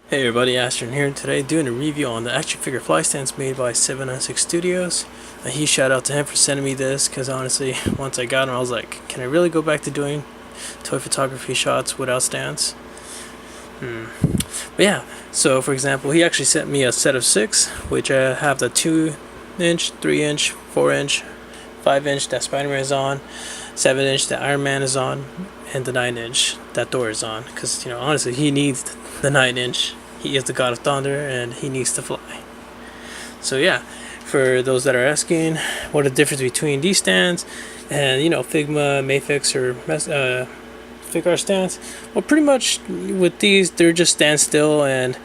Hey everybody, Astron here, and today doing a review on the action figure fly stands made by 796Studios. A huge shout out to him for sending me this, because honestly, once I got him, I was like, can I really go back to doing toy photography shots without stands? But yeah, so for example, he actually sent me a set of 6, which I have the 2-inch, 3-inch, 4-inch, 5-inch that Spider-Man is on, 7-inch that Iron Man is on, and the 9-inch that Thor is on. Because, honestly, he needs the 9-inch. He is the God of Thunder, and he needs to fly. So yeah, for those that are asking, what the difference between these stands and Figma, Mafix, or Figart stands? Well, pretty much with these, they're just stand still, and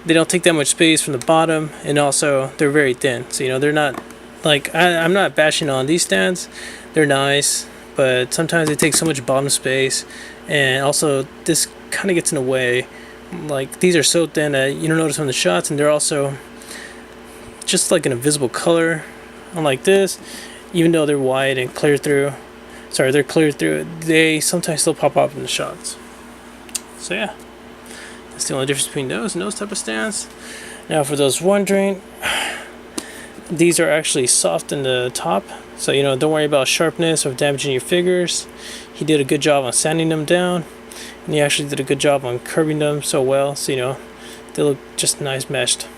they don't take that much space from the bottom, and also they're very thin. So they're not like I'm not bashing on these stands. They're nice, but sometimes they take so much bottom space, and also this kind of gets in the way. Like, these are so thin that you don't notice on the shots, and they're also just like an invisible color. Unlike this, even though they're white and clear through, they're clear through, they sometimes still pop up in the shots. So yeah, that's the only difference between those and those type of stands. Now for those wondering, these are actually soft in the top, so don't worry about sharpness or damaging your figures. He did a good job on sanding them down, and he actually did a good job on curving them so well, so they look just nice meshed.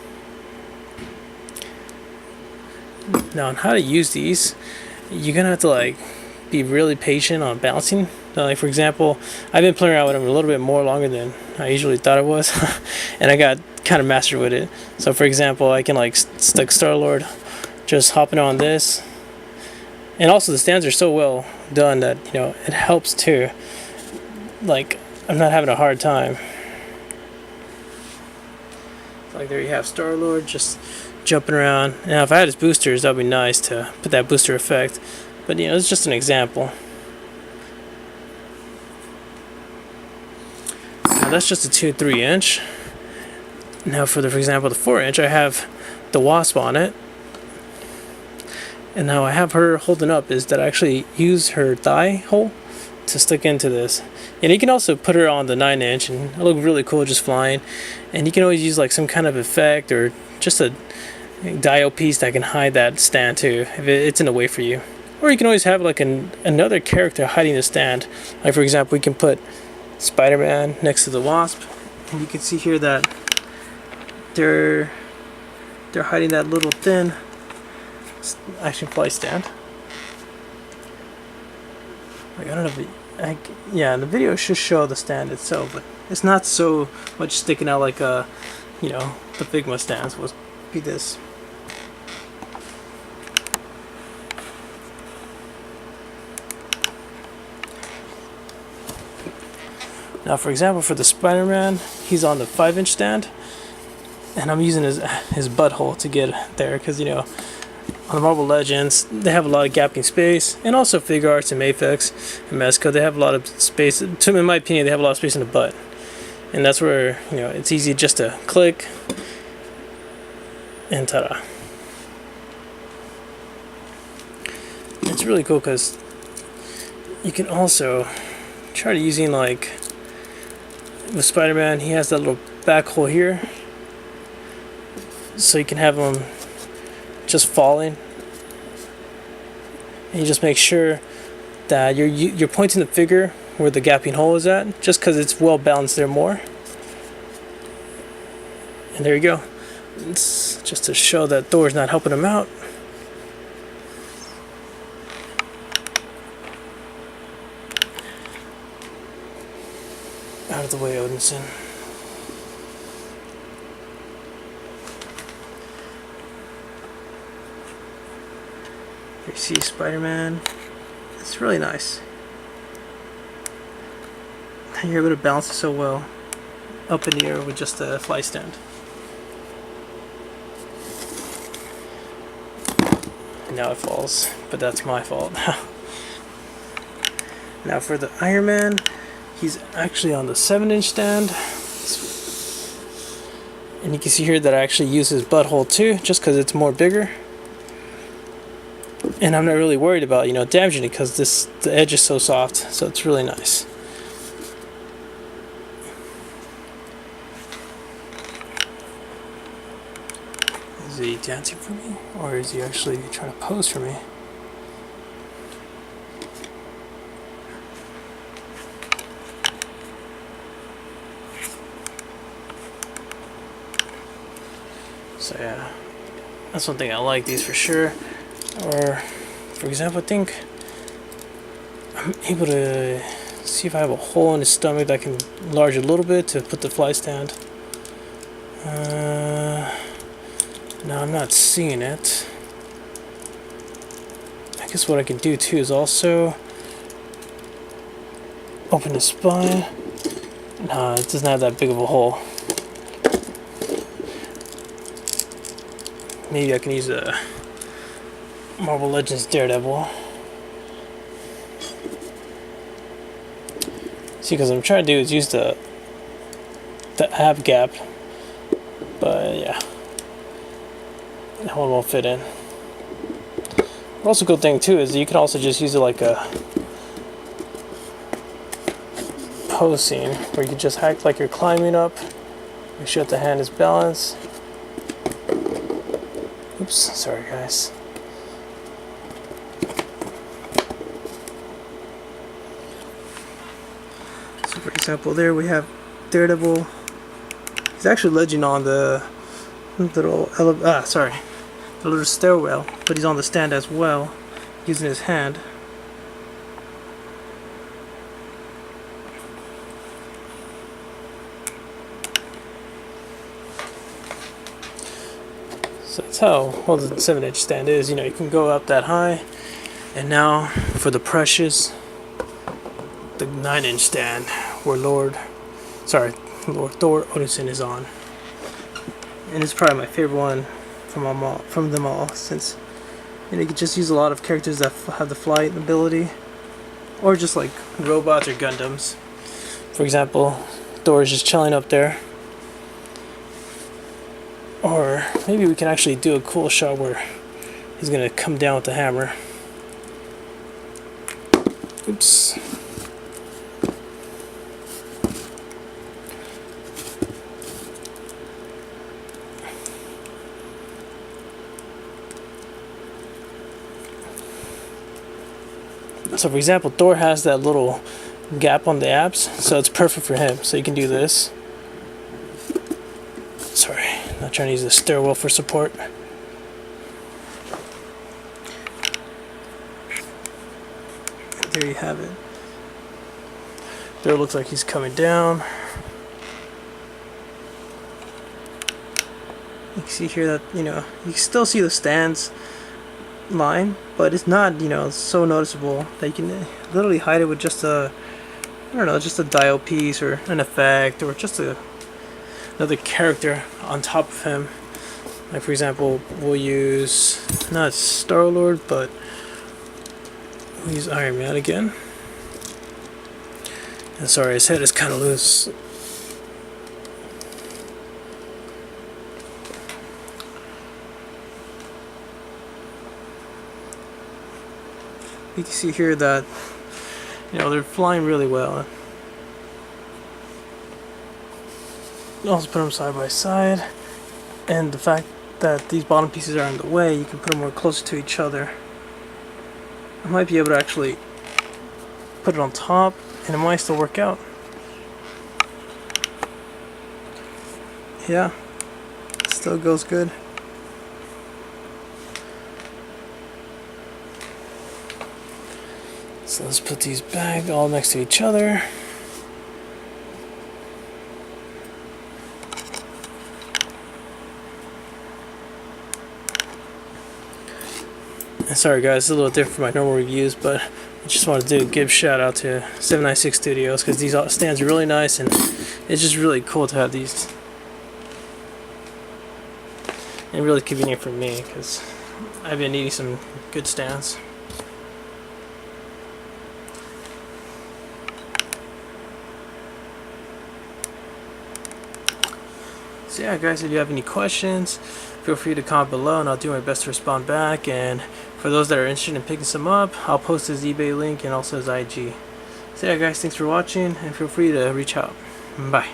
Now on how to use these, you're gonna have to be really patient on balancing. Like, for example, I've been playing around with them a little bit more longer than I usually thought it was, and I got kind of mastered with it. So for example, I can stick Star-Lord just hopping on this, and also the stands are so well done that it helps too. I'm not having a hard time. There you have Star-Lord just jumping around. Now if I had his boosters, that would be nice to put that booster effect, but it's just an example. Now that's just a 2-3-inch. Now for example, the 4-inch, I have the Wasp on it, and now I have her holding up is that I actually use her thigh hole to stick into this. And you can also put her on the 9-inch, and it'll look really cool just flying. And you can always use some kind of effect or just a dial piece that can hide that stand too, if it's in the way for you. Or you can always have another character hiding the stand. Like for example, we can put Spider-Man next to the Wasp, and you can see here that they're hiding that little thin action fly stand. I don't know if yeah, the video should show the stand itself, but it's not so much sticking out like the Figma stands will be this. Now for example, for the Spider-Man, he's on the 5-inch stand, and I'm using his butthole to get there, because on the Marvel Legends, they have a lot of gapping space, and also Figuarts and Mafix and Mezco, they have a lot of space. In my opinion, they have a lot of space in the butt, and that's where it's easy just to click and ta-da. It's really cool because you can also try to using with Spider-Man, he has that little back hole here, so you can have him just falling, and you just make sure that you're pointing the figure where the gapping hole is at, just because it's well balanced there more. And there you go. It's just to show that Thor's not helping him out. Out of the way, Odinson. You see Spider-Man. It's really nice. You're able to balance it so well up in the air with just a fly stand. And now it falls, but that's my fault. Now for the Iron Man, he's actually on the 7-inch stand. And you can see here that I actually use his butthole too, just because it's more bigger. And I'm not really worried about damaging it, because the edge is so soft, so it's really nice. dancing for me, or is he actually trying to pose for me? So yeah, that's one thing I like these for sure. Or, for example, I think I'm able to see if I have a hole in his stomach that I can enlarge a little bit to put the fly stand. No, I'm not seeing it. I guess what I can do too is also open the spine. No, it doesn't have that big of a hole. Maybe I can use a Marvel Legends Daredevil. See, because I'm trying to do is use the ab gap, but yeah, that one won't fit in. Also, good thing too is you can also just use it like a pose scene where you can just act like you're climbing up. Make sure that the hand is balanced. Oops, sorry guys. So for example, there we have Daredevil. He's actually ledging on the little the little stairwell, but he's on the stand as well, using his hand. So that's how well the 7-inch stand is. You know, you can go up that high. And now for the precious, the 9-inch stand where Lord Thor Odinson is on. And it's probably my favorite one from them all, since you know, you can just use a lot of characters that have the flight ability, or just like robots or Gundams. For example, Thor is just chilling up there. Or maybe we can actually do a cool shot where he's gonna come down with the hammer. Oops. So for example, Thor has that little gap on the abs, so it's perfect for him. So you can do this. Sorry, not trying to use the stairwell for support. There you have it. There it looks like he's coming down. You can see here that, you know, you can still see the stands line, but it's not, you know, so noticeable that you can literally hide it with just a, I don't know, just a dial piece or an effect, or just another character on top of him. Like for example, we'll use not Star-Lord, but we'll use Iron Man again. And sorry, his head is kind of loose. You can see here that, you know, they're flying really well. Also put them side by side, and the fact that these bottom pieces are in the way, you can put them more closer to each other. I might be able to actually put it on top, and it might still work out. Yeah, it still goes good. So let's put these back all next to each other. And sorry guys, it's a little different from my normal reviews, but I just wanted to give a shout out to 796 Studios, because these stands are really nice, and it's just really cool to have these. And really convenient for me, because I've been needing some good stands. So yeah guys, if you have any questions, feel free to comment below and I'll do my best to respond back. And for those that are interested in picking some up, I'll post his eBay link and also his IG. So yeah guys, thanks for watching, and feel free to reach out. Bye.